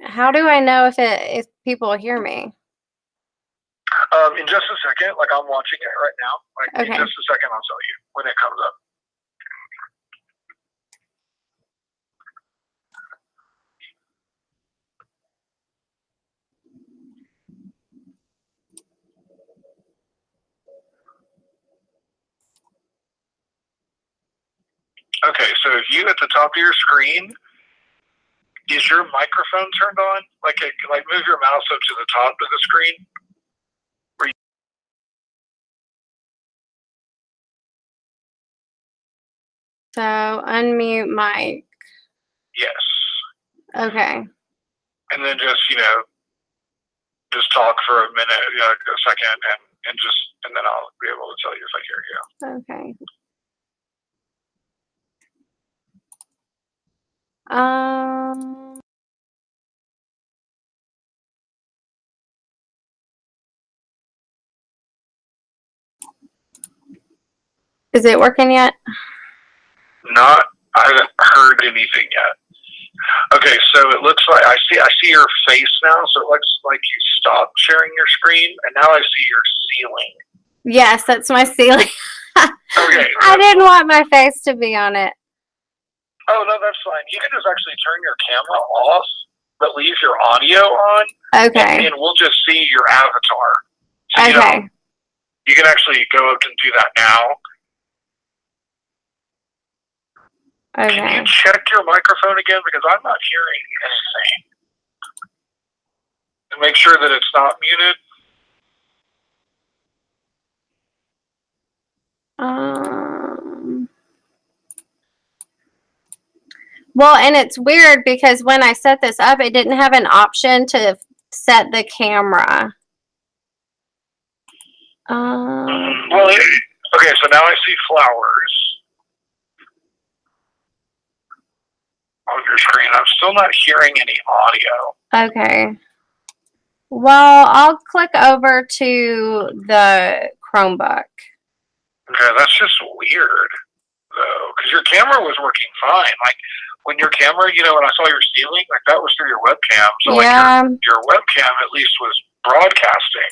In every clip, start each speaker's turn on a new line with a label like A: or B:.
A: How do I know if people hear me?
B: In just a second, like I'm watching it right now. Like in
A: Okay.
B: just a second, I'll tell you when it comes up. Okay, so if you at the top of your screen, is your microphone turned on? Like move your mouse up to the top of the screen.
A: So unmute mic.
B: Yes.
A: Okay.
B: And then just talk for a minute, a second, and then I'll be able to tell you if I hear you.
A: Okay. Is it working yet?
B: I haven't heard anything yet. Okay, so it looks like I see your face now, so it looks like you stopped sharing your screen, and now I see your ceiling.
A: Yes, that's my ceiling.
B: Okay.
A: I didn't want my face to be on it.
B: Oh, no, that's fine. You can just actually turn your camera off, but leave your audio on.
A: Okay.
B: And we'll just see your avatar. So,
A: okay.
B: You can actually go up and do that now.
A: Okay.
B: Can you check your microphone again? Because I'm not hearing anything. And make sure that it's not muted.
A: Well, and it's weird because when I set this up, it didn't have an option to set the camera.
B: Well, okay, so now I see flowers on your screen. I'm still not hearing any audio.
A: Okay. Well, I'll click over to the Chromebook.
B: Okay, that's just weird, though, because your camera was working fine. Like, when your camera, when I saw your ceiling, like, that was through your webcam. So,
A: yeah.
B: like, your webcam at least was broadcasting.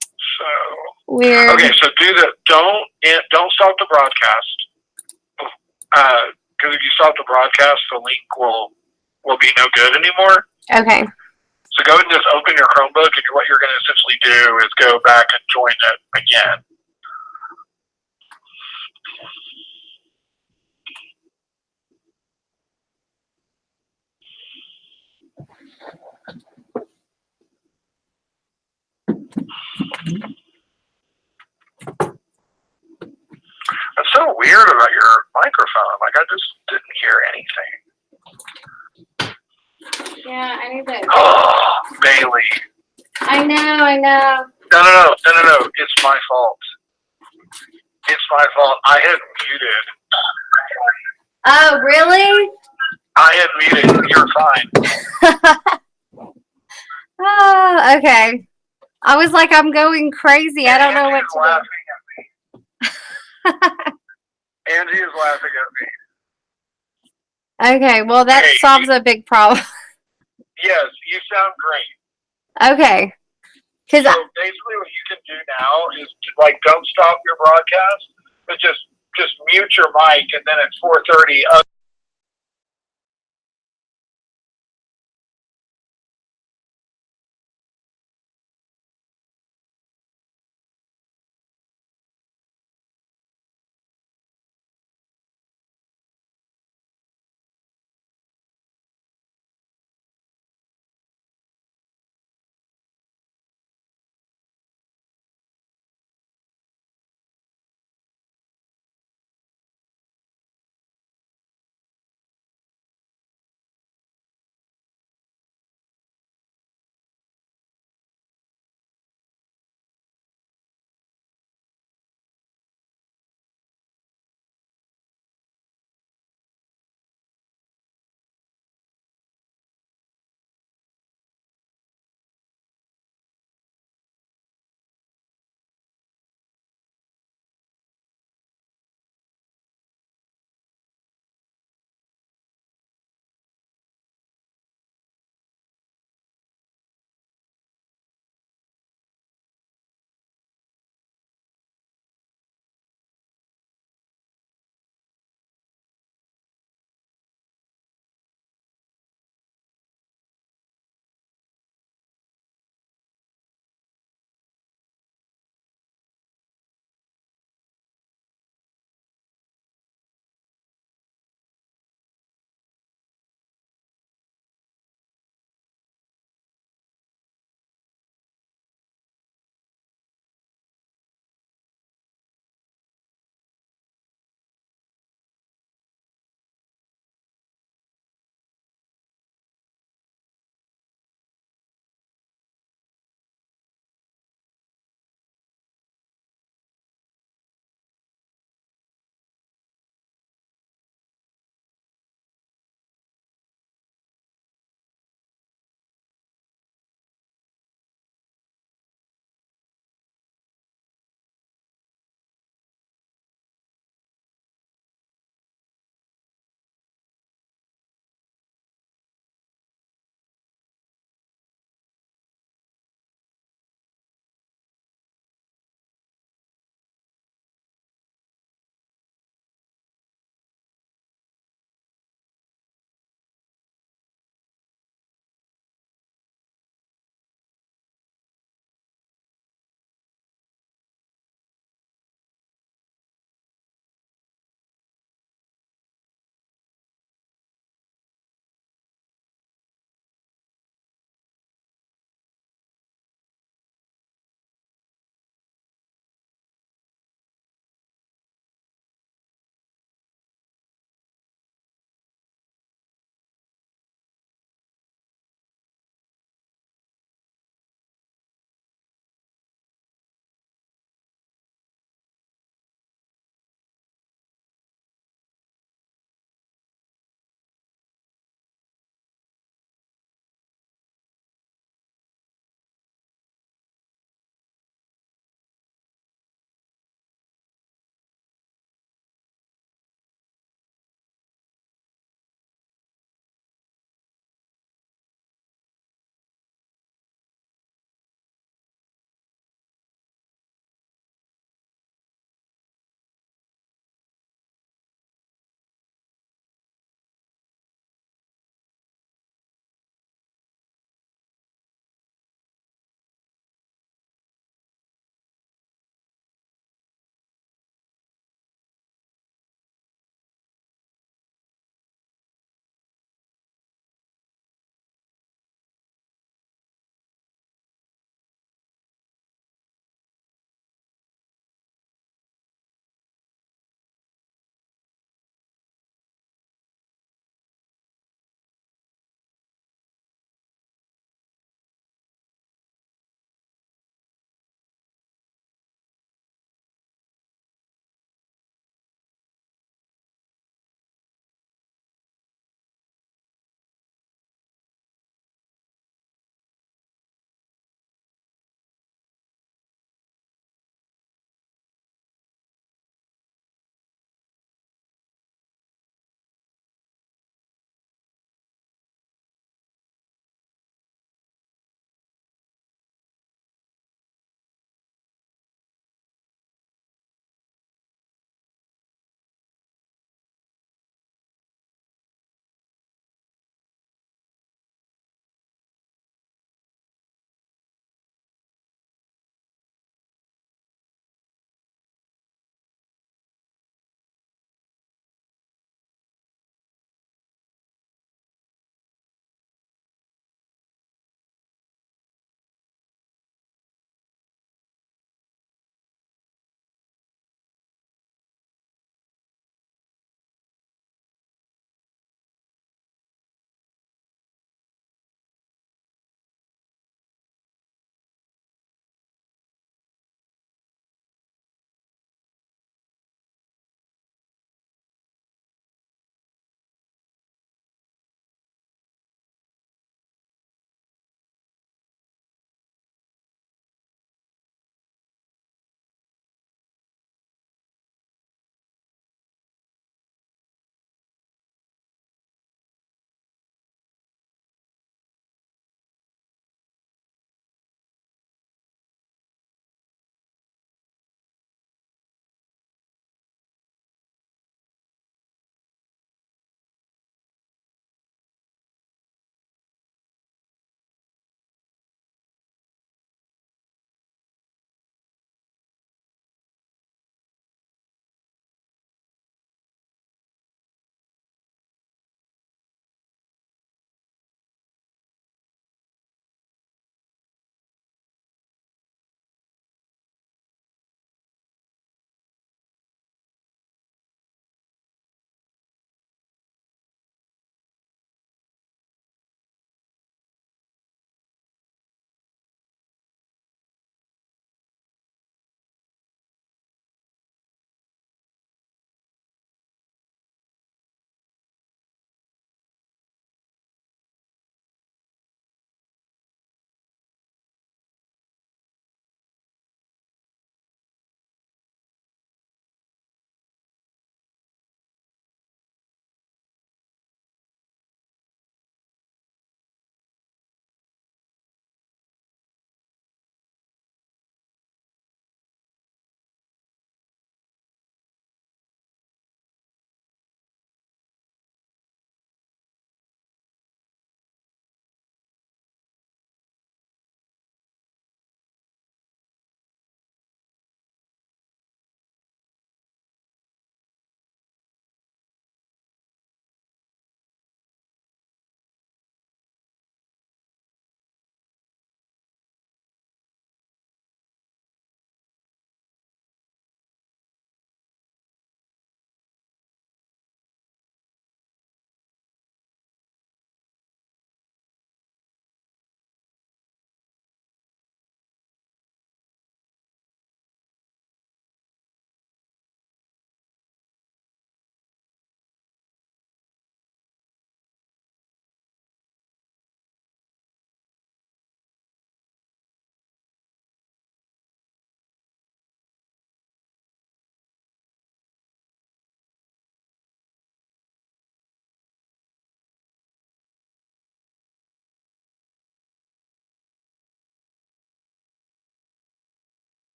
B: So
A: weird.
B: Okay, so don't stop the broadcast. Because if you stop the broadcast, the link will be no good anymore.
A: Okay.
B: So go ahead and just open your Chromebook, and what you're going to essentially do is go back and join it again. That's so weird about your microphone. Like, I just didn't hear anything.
A: Yeah, I need to.
B: Oh, Bailey.
A: I know.
B: No. It's my fault. I had muted.
A: Oh, really?
B: I had muted. You're fine.
A: Oh, okay. I was like, I'm going crazy. I don't know what to
B: do. Angie is laughing
A: at me. Okay, well, that solves a big problem.
B: Yes, you sound great.
A: Okay.
B: So basically what you can do now is, like, don't stop your broadcast, but just mute your mic, and then at 4:30,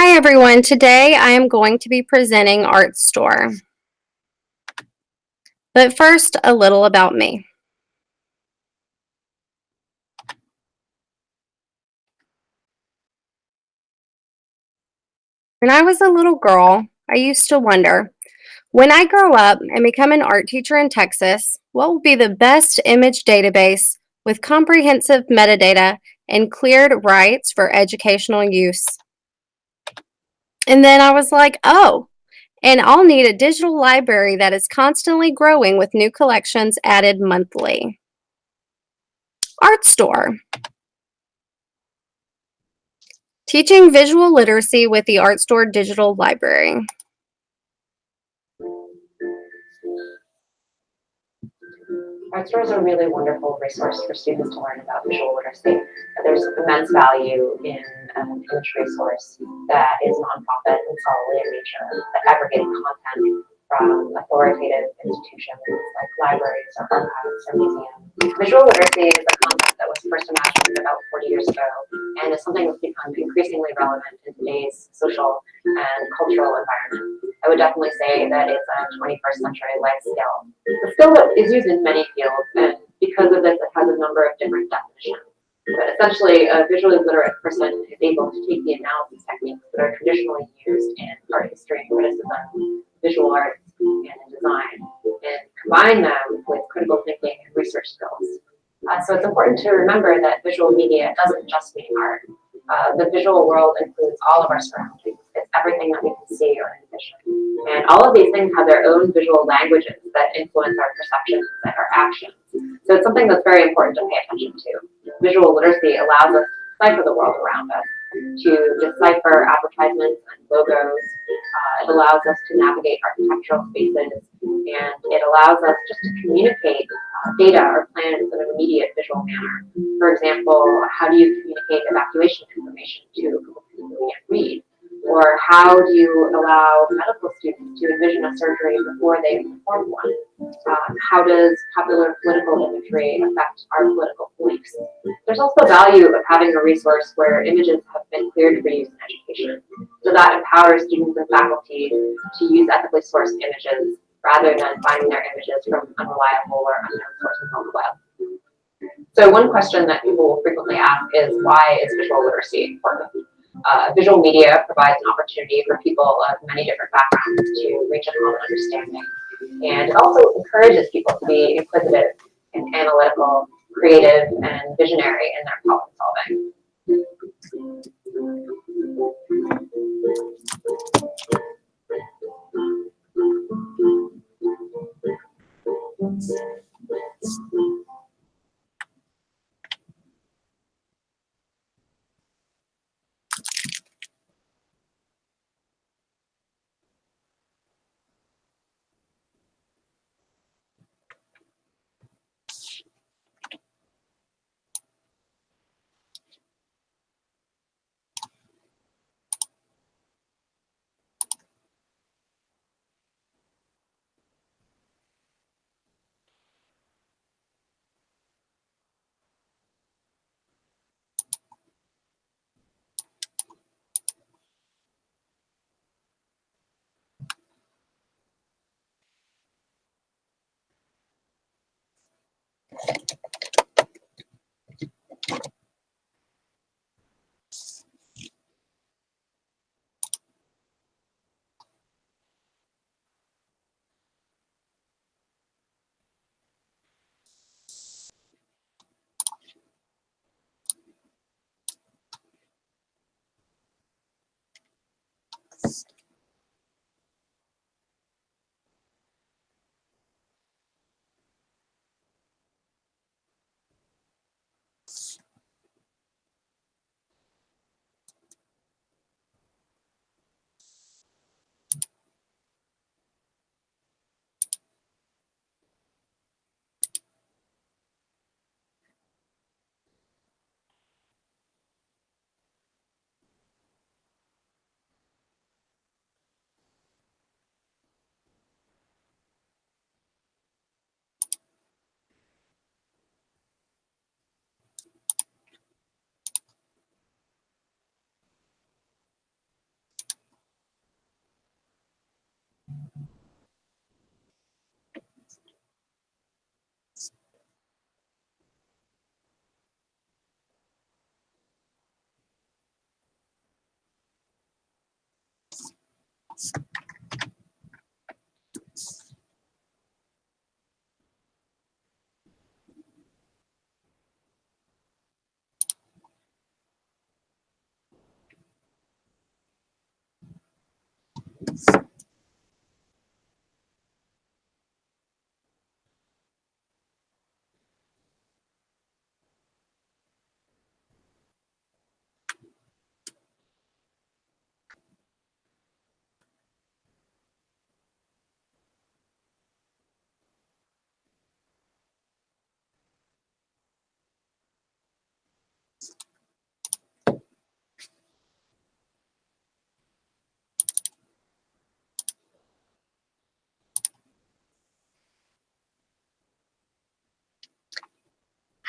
A: Hi everyone, today I am going to be presenting Artstor. But first, a little about me. When I was a little girl, I used to wonder, when I grow up and become an art teacher in Texas, what will be the best image database with comprehensive metadata and cleared rights for educational use? And then I was like, oh, and I'll need a digital library that is constantly growing with new collections added monthly. Artstor. Teaching visual literacy with the Artstor Digital Library.
C: Artstor is a really wonderful resource for students to learn about visual literacy. There's immense value in an image resource that is nonprofit and scholarly in nature, that aggregates content from authoritative institutions like libraries or archives or museums. Visual literacy is a concept that was first imagined about 40 years ago and is something that's become increasingly relevant in today's social and cultural environment. I would definitely say that it's a 21st century life skill. The skill that is used in many fields, and because of this, it has a number of different definitions. But essentially, a visually literate person is able to take the analysis techniques that are traditionally used in art history and criticism, visual arts, and in design, and combine them with critical thinking and research skills. So it's important to remember that visual media doesn't just mean art. The visual world includes all of our surroundings. It's everything that we can see or envision. And all of these things have their own visual languages that influence our perceptions and our actions. So it's something that's very important to pay attention to. Visual literacy allows us to decipher the world around us, to decipher advertisements and logos. It allows us to navigate architectural spaces, and it allows us just to communicate data or plans in an immediate visual manner. For example, how do you communicate evacuation information to a group of people who can't read? Or how do you allow medical students to envision a surgery before they perform one? How does popular political imagery affect our political beliefs? There's also value of having a resource where images have been cleared for use in education. So that empowers students and faculty to use ethically sourced images rather than finding their images from unreliable or unknown sources on the web. So one question that people will frequently ask is, why is visual literacy important? Visual media provides an opportunity for people of many different backgrounds to reach a common understanding. And it also encourages people to be inquisitive and analytical, creative, and visionary in their problem solving.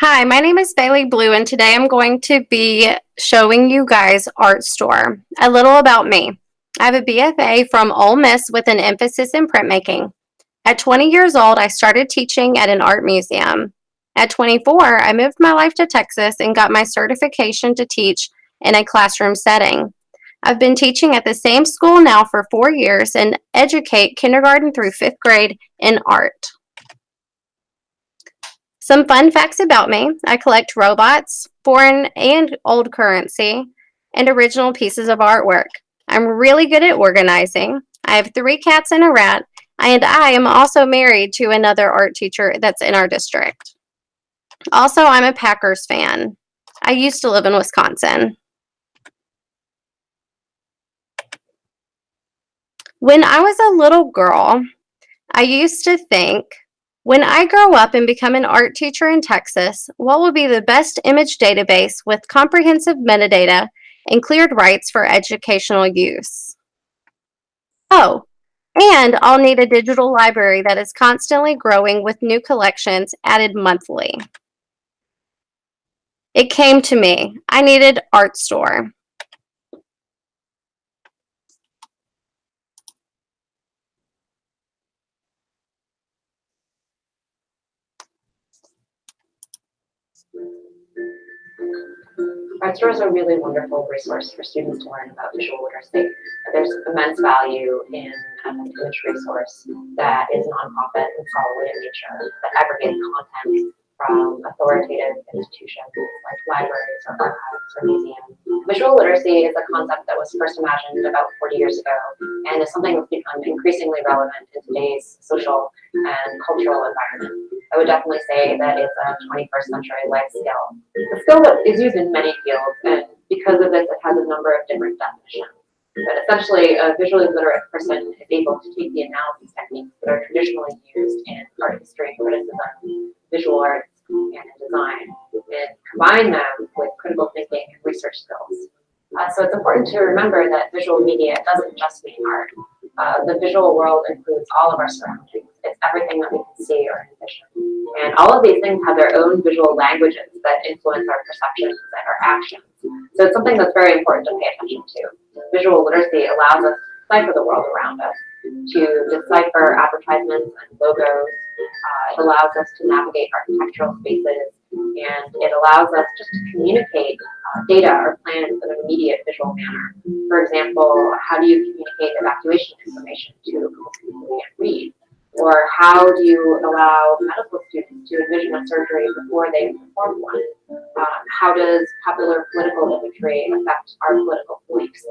A: Hi, my name is Bailey Blue, and today I'm going to be showing you guys Artstor. A little about me. I have a BFA from Ole Miss with an emphasis in printmaking. At 20 years old, I started teaching at an art museum. At 24, I moved my life to Texas and got my certification to teach in a classroom setting. I've been teaching at the same school now for 4 years and educate kindergarten through 5th grade in art. Some fun facts about me: I collect robots, foreign and old currency, and original pieces of artwork. I'm really good at organizing. I have 3 cats and a rat, and I am also married to another art teacher that's in our district. Also, I'm a Packers fan. I used to live in Wisconsin. When I was a little girl, I used to think, when I grow up and become an art teacher in Texas, what will be the best image database with comprehensive metadata and cleared rights for educational use? Oh, and I'll need a digital library that is constantly growing with new collections added monthly. It came to me. I needed Artstor.
C: Artstor is a really wonderful resource for students to learn about visual literacy. There's immense value in an image resource that is nonprofit and scholarly in nature, that aggregates content from authoritative institutions like libraries or archives or museums. Visual literacy is a concept that was first imagined about 40 years ago and is something that's become increasingly relevant in today's social and cultural environment. I would definitely say that it's a 21st century life skill. It's a skill that is used in many fields, and because of this, it has a number of different definitions. But essentially, a visually literate person is able to take the analysis techniques that are traditionally used in art history, criticism, visual arts, and in design, and combine them with critical thinking and research skills. So it's important to remember that visual media doesn't just mean art. The visual world includes all of our surroundings. It's everything that we can see or envision. And all of these things have their own visual languages that influence our perceptions and our actions. So it's something that's very important to pay attention to. Visual literacy allows us to decipher the world around us, to decipher advertisements and logos. It allows us to navigate architectural spaces, and it allows us just to communicate data or plans in an immediate visual manner. For example, how do you communicate evacuation information to people who can't read? Or how do you allow medical students to envision a surgery before they perform one? How does popular political imagery affect our political beliefs?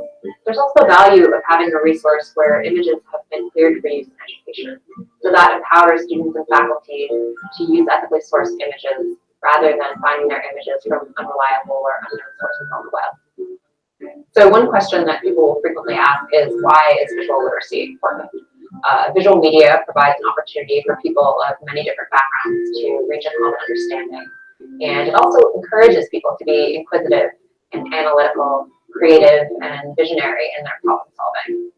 C: There's also value of having a resource where images have been cleared for use in education. So that empowers students and faculty to use ethically sourced images rather than finding their images from unreliable or unknown sources on the web. So one question that people will frequently ask is, why is visual literacy important? Visual media provides an opportunity for people of many different backgrounds to reach a common understanding. And it also encourages people to be inquisitive and analytical, creative, and visionary in their problem solving.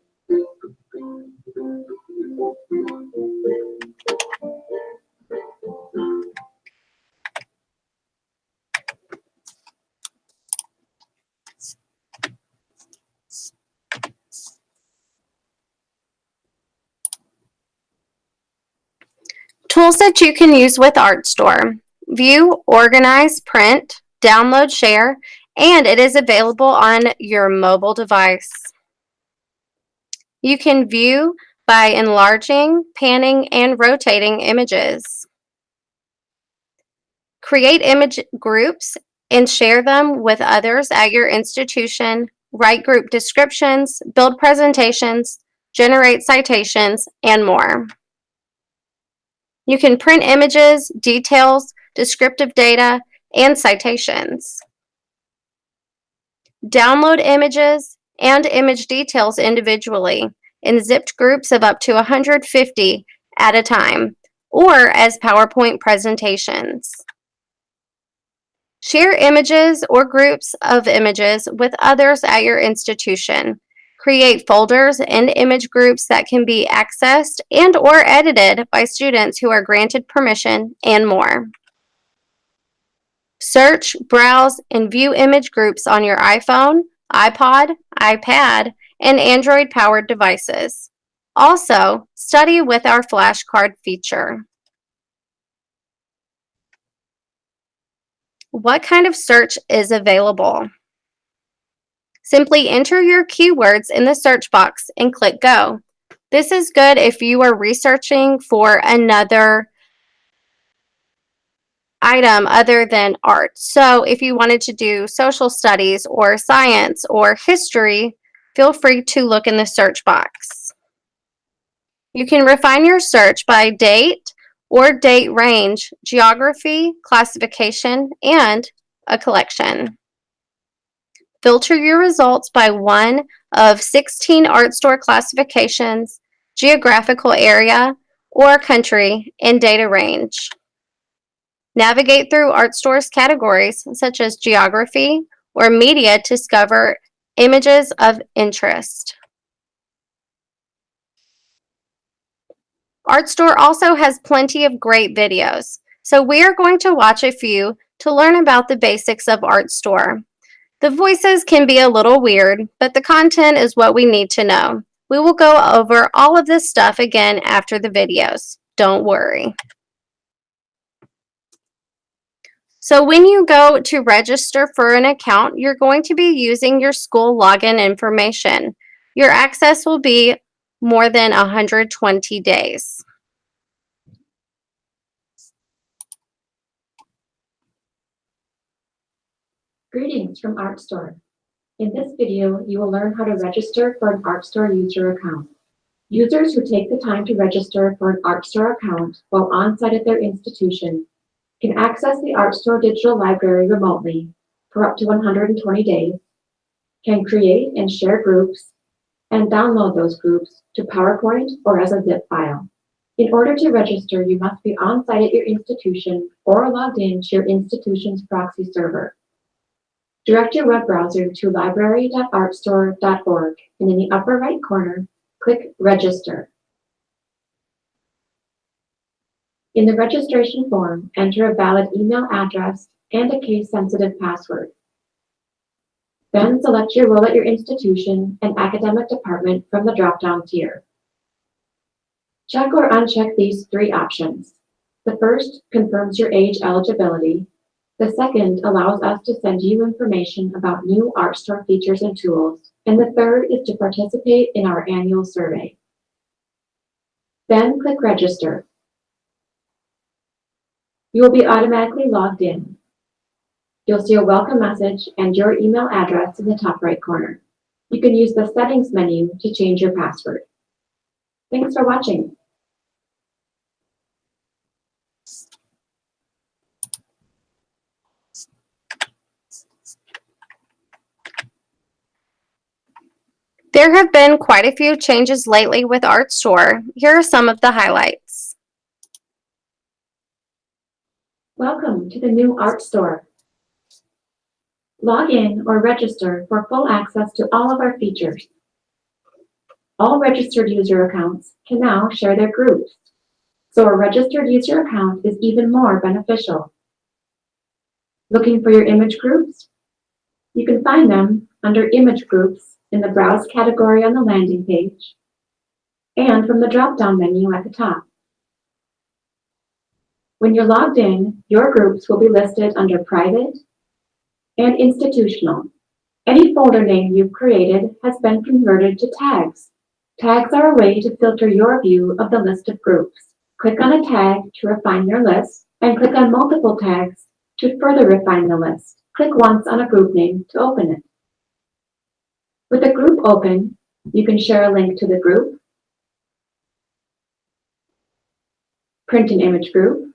A: Tools that you can use with Artstor: view, organize, print, download, share, and it is available on your mobile device. You can view by enlarging, panning, and rotating images. Create image groups and share them with others at your institution. Write group descriptions, build presentations, generate citations, and more. You can print images, details, descriptive data, and citations. Download images and image details individually in zipped groups of up to 150 at a time, or as PowerPoint presentations. Share images or groups of images with others at your institution. Create folders and image groups that can be accessed and or edited by students who are granted permission, and more. Search, browse, and view image groups on your iPhone, iPod, iPad, and Android-powered devices. Also, study with our flashcard feature. What kind of search is available? Simply enter your keywords in the search box and click Go. This is good if you are researching for another item other than art. So if you wanted to do social studies or science or history, feel free to look in the search box. You can refine your search by date or date range, geography, classification, and a collection. Filter your results by one of 16 Artstor classifications, geographical area, or country, and data range. Navigate through Artstor's categories such as geography or media to discover images of interest. Artstor also has plenty of great videos, so we are going to watch a few to learn about the basics of Artstor. The voices can be a little weird, but the content is what we need to know. We will go over all of this stuff again after the videos. Don't worry. So when you go to register for an account, you're going to be using your school login information. Your access will be more than 120 days.
D: Greetings from Artstor. In this video, you will learn how to register for an Artstor user account. Users who take the time to register for an Artstor account while on-site at their institution can access the Artstor digital library remotely for up to 120 days, can create and share groups, and download those groups to PowerPoint or as a zip file. In order to register, you must be on-site at your institution or logged in to your institution's proxy server. Direct your web browser to library.artstor.org, and in the upper right corner, click Register. In the registration form, enter a valid email address and a case-sensitive password. Then select your role at your institution and academic department from the drop-down tier. Check or uncheck these three options. The first confirms your age eligibility. The second allows us to send you information about new Artstor features and tools. And the third is to participate in our annual survey. Then click Register. You will be automatically logged in. You'll see a welcome message and your email address in the top right corner. You can use the Settings menu to change your password. Thanks for watching.
A: There have been quite a few changes lately with Artstor. Here are some of the highlights.
D: Welcome to the new Artstor. Log in or register for full access to all of our features. All registered user accounts can now share their groups, so a registered user account is even more beneficial. Looking for your image groups? You can find them under Image Groups in the Browse category on the landing page, and from the drop-down menu at the top. When you're logged in, your groups will be listed under Private and Institutional. Any folder name you've created has been converted to tags. Tags are a way to filter your view of the list of groups. Click on a tag to refine your list, and click on multiple tags to further refine the list. Click once on a group name to open it. With a group open, you can share a link to the group, print an image group,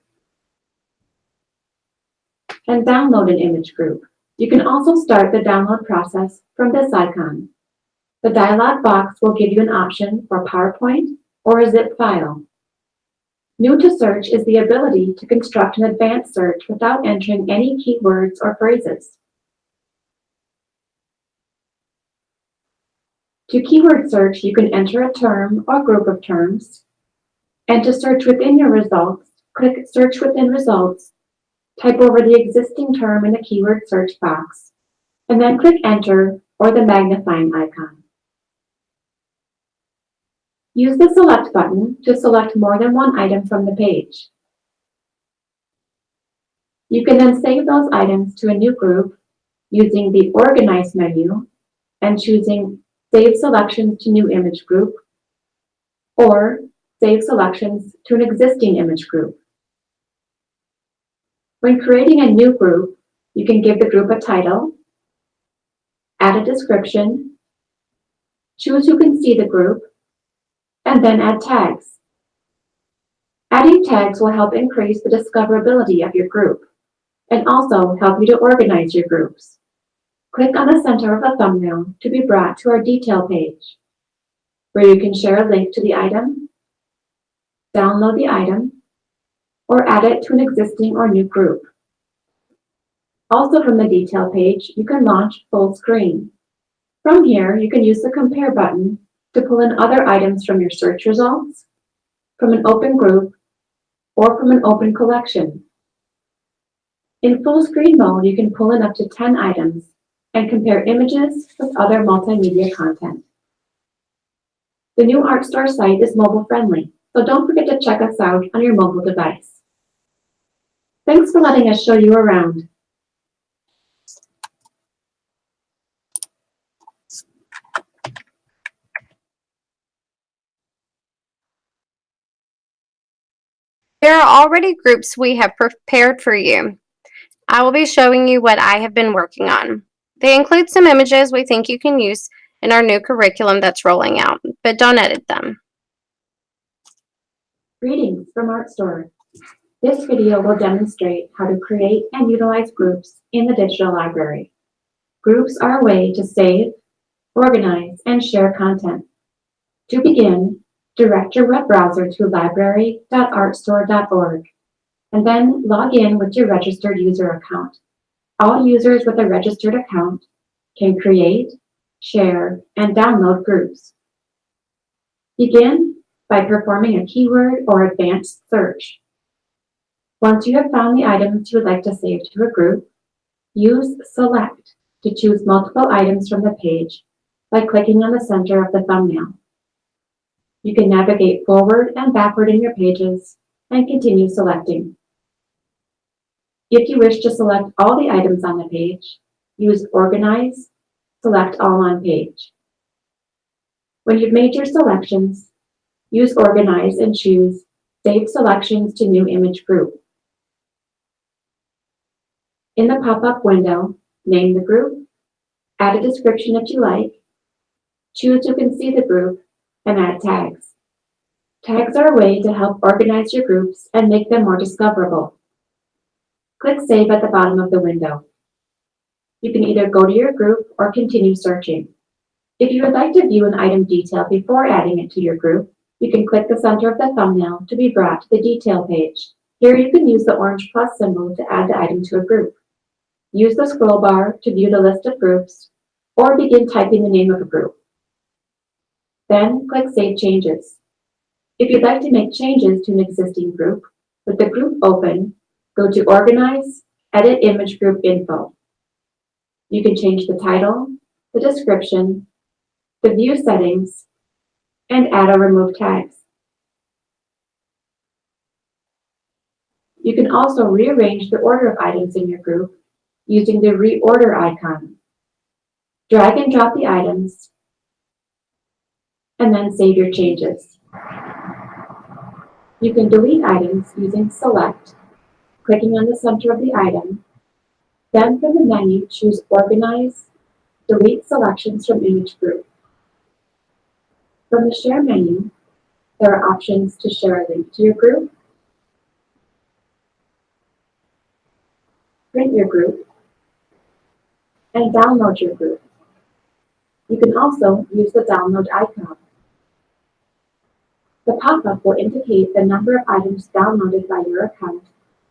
D: and download an image group. You can also start the download process from this icon. The dialog box will give you an option for PowerPoint or a zip file. New to search is the ability to construct an advanced search without entering any keywords or phrases. To keyword search, you can enter a term or group of terms. And to search within your results, click Search Within Results, type over the existing term in the keyword search box, and then click Enter or the magnifying icon. Use the Select button to select more than one item from the page. You can then save those items to a new group using the Organize menu and choosing Save Selections to New Image Group, or Save Selections to an existing image group. When creating a new group, you can give the group a title, add a description, choose who can see the group, and then add tags. Adding tags will help increase the discoverability of your group and also help you to organize your groups. Click on the center of the thumbnail to be brought to our detail page, where you can share a link to the item, download the item, or add it to an existing or new group. Also from the detail page, you can launch full screen. From here, you can use the Compare button to pull in other items from your search results, from an open group, or from an open collection. In full screen mode, you can pull in up to 10 items and compare images with other multimedia content. The new Artstor site is mobile friendly, so don't forget to check us out on your mobile device. Thanks for letting us show you around.
A: There are already groups we have prepared for you. I will be showing you what I have been working on. They include some images we think you can use in our new curriculum that's rolling out, but don't edit them.
D: Greetings from Artstor. This video will demonstrate how to create and utilize groups in the digital library. Groups are a way to save, organize, and share content. To begin, direct your web browser to library.artstor.org and then log in with your registered user account. All users with a registered account can create, share, and download groups. Begin by performing a keyword or advanced search. Once you have found the items you would like to save to a group, use Select to choose multiple items from the page by clicking on the center of the thumbnail. You can navigate forward and backward in your pages and continue selecting. If you wish to select all the items on the page, use Organize, Select All on Page. When you've made your selections, use Organize and choose Save Selections to New Image Group. In the pop-up window, name the group, add a description if you like, choose who can see the group, and add tags. Tags are a way to help organize your groups and make them more discoverable. Click Save at the bottom of the window. You can either go to your group or continue searching. If you would like to view an item detail before adding it to your group, you can click the center of the thumbnail to be brought to the detail page. Here you can use the orange plus symbol to add the item to a group. Use the scroll bar to view the list of groups, or begin typing the name of a group. Then click Save Changes. If you'd like to make changes to an existing group, with the group open, go to Organize, Edit Image Group Info. You can change the title, the description, the view settings, and add or remove tags. You can also rearrange the order of items in your group using the reorder icon. Drag and drop the items, and then save your changes. You can delete items using Select, clicking on the center of the item. Then from the menu, choose Organize, Delete Selections from Image Group. From the Share menu, there are options to share a link to your group, print your group, and download your group. You can also use the download icon. The pop-up will indicate the number of items downloaded by your account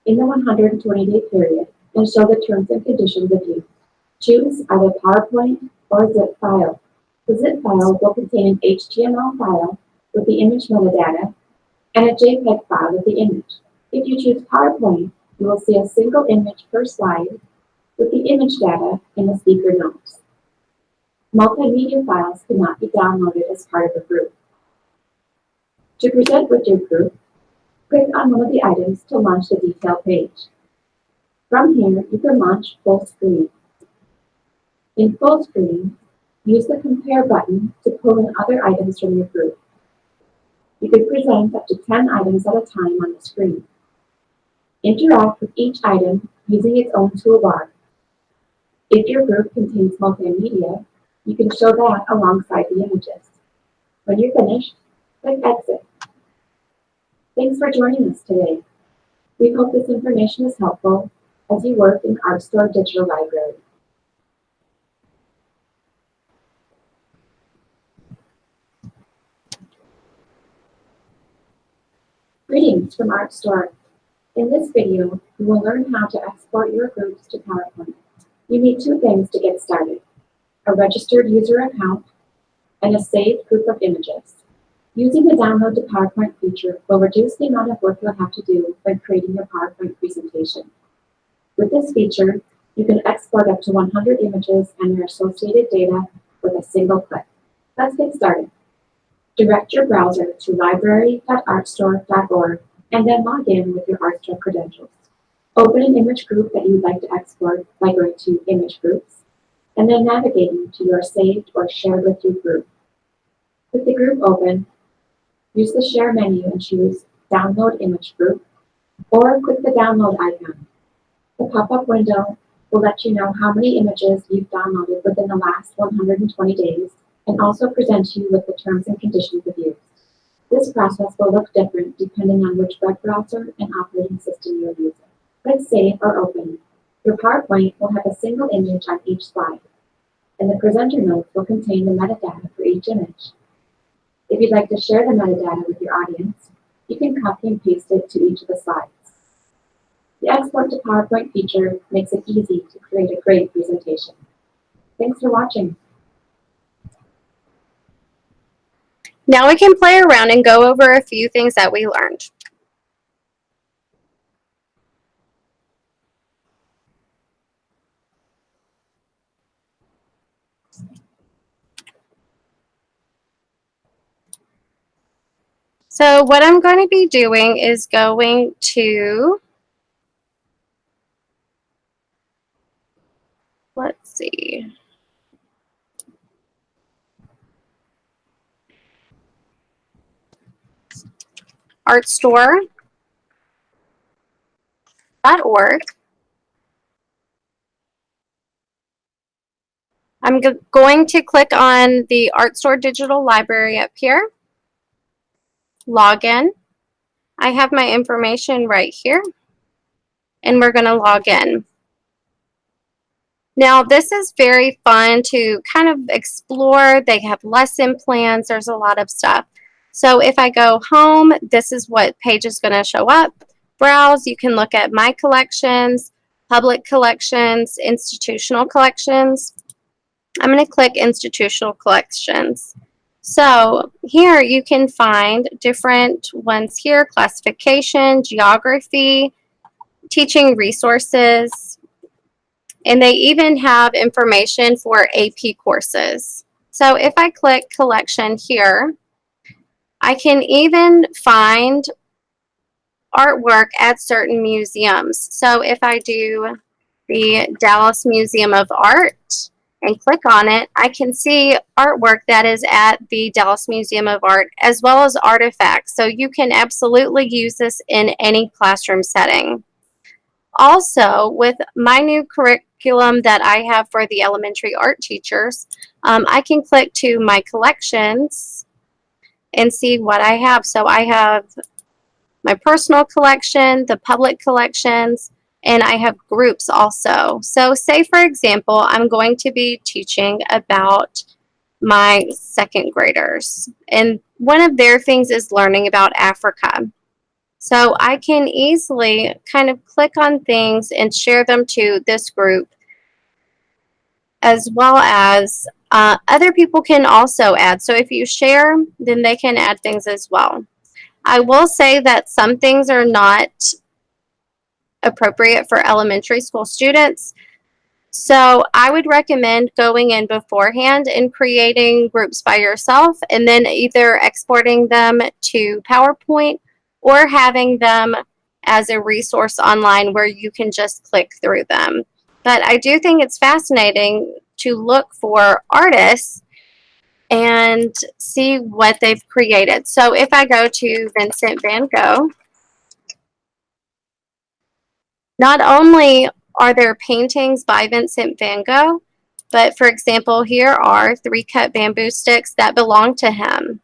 D: in the 120-day period and show the terms and conditions of use. Choose either PowerPoint or zip file. The zip file will contain an HTML file with the image metadata and a JPEG file with the image. If you choose PowerPoint, you will see a single image per slide with the image data and the speaker notes. Multimedia files cannot be downloaded as part of a group. To present with your group, click on one of the items to launch the detail page. From here, you can launch full screen. In full screen, use the Compare button to pull in other items from your group. You can present up to 10 items at a time on the screen. Interact with each item using its own toolbar. If your group contains multimedia, you can show that alongside the images. When you're finished, click Exit. Thanks for joining us today. We hope this information is helpful as you work in Artstor Digital Library. Greetings from Artstor. In this video, you will learn how to export your groups to PowerPoint. You need two things to get started: a registered user account and a saved group of images. Using the Download to PowerPoint feature will reduce the amount of work you'll have to do when creating your PowerPoint presentation. With this feature, you can export up to 100 images and their associated data with a single click. Let's get started. Direct your browser to library.artstor.org and then log in with your Artstor credentials. Open an image group that you would like to export by going to Image Groups, and then navigating to your saved or shared with you group. With the group open, use the Share menu and choose Download Image Group, or click the Download icon. The pop-up window will let you know how many images you've downloaded within the last 120 days and also present you with the terms and conditions of use. This process will look different depending on which web browser and operating system you're using. Click Save or Open. Your PowerPoint will have a single image on each slide, and the presenter notes will contain the metadata for each image. If you'd like to share the metadata with your audience, you can copy and paste it to each of the slides. The Export to PowerPoint feature makes it easy to create a great presentation. Thanks for watching.
A: Now we can play around and go over a few things that we learned. So what I'm going to be doing is going to, let's see, artstor.org. I'm going to click on the Artstor Digital Library up here. Log in. I have my information right here, and we're going to log in. Now, this is very fun to kind of explore. They have lesson plans. There's a lot of stuff. So if I go home, this is what page is going to show up. Browse, you can look at my collections, public collections, institutional collections. I'm going to click institutional collections. So here you can find different ones here: classification, geography, teaching resources, and they even have information for AP courses. So if I click collection here, I can even find artwork at certain museums. So if I do the Dallas Museum of Art and click on it, I can see artwork that is at the Dallas Museum of Art as well as artifacts. So you can absolutely use this in any classroom setting. Also, with my new curriculum that I have for the elementary art teachers, I can click to my collections and see what I have. So I have my personal collection, the public collections, and I have groups also. So say, for example, I'm going to be teaching about my second graders, and one of their things is learning about Africa. So I can easily kind of click on things and share them to this group, as well as other people can also add. So if you share, then they can add things as well. I will say that some things are not appropriate for elementary school students. So I would recommend going in beforehand and creating groups by yourself and then either exporting them to PowerPoint or having them as a resource online where you can just click through them. But I do think it's fascinating to look for artists and see what they've created. So if I go to Vincent van Gogh, not only are there paintings by Vincent van Gogh, but for example, here are 3 cut bamboo sticks that belong to him.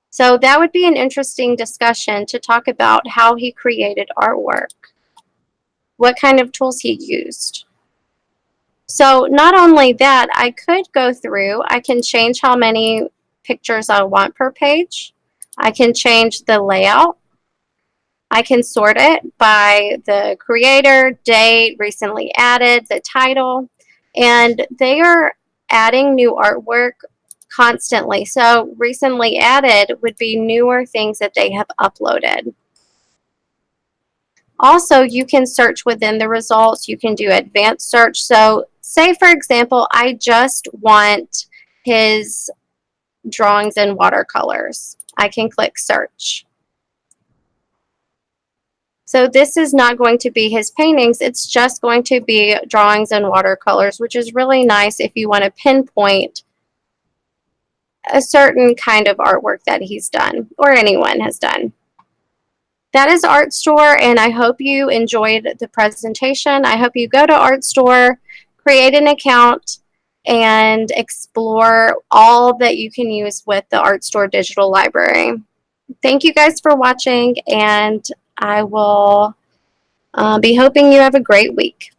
A: So that would be an interesting discussion to talk about how he created artwork, what kind of tools he used. So not only that, I could go through, I can change how many pictures I want per page. I can change the layout. I can sort it by the creator, date, recently added, the title, and they are adding new artwork constantly. So recently added would be newer things that they have uploaded. Also, you can search within the results. You can do advanced search. So say, for example, I just want his drawings in watercolors. I can click search. So this is not going to be his paintings. It's just going to be drawings in watercolors, which is really nice if you want to pinpoint a certain kind of artwork that he's done or anyone has done. That is Artstor, and I hope you enjoyed the presentation. I hope you go to Artstor, create an account, and explore all that you can use with the Artstor digital library. Thank you guys for watching, and I will be hoping you have a great week.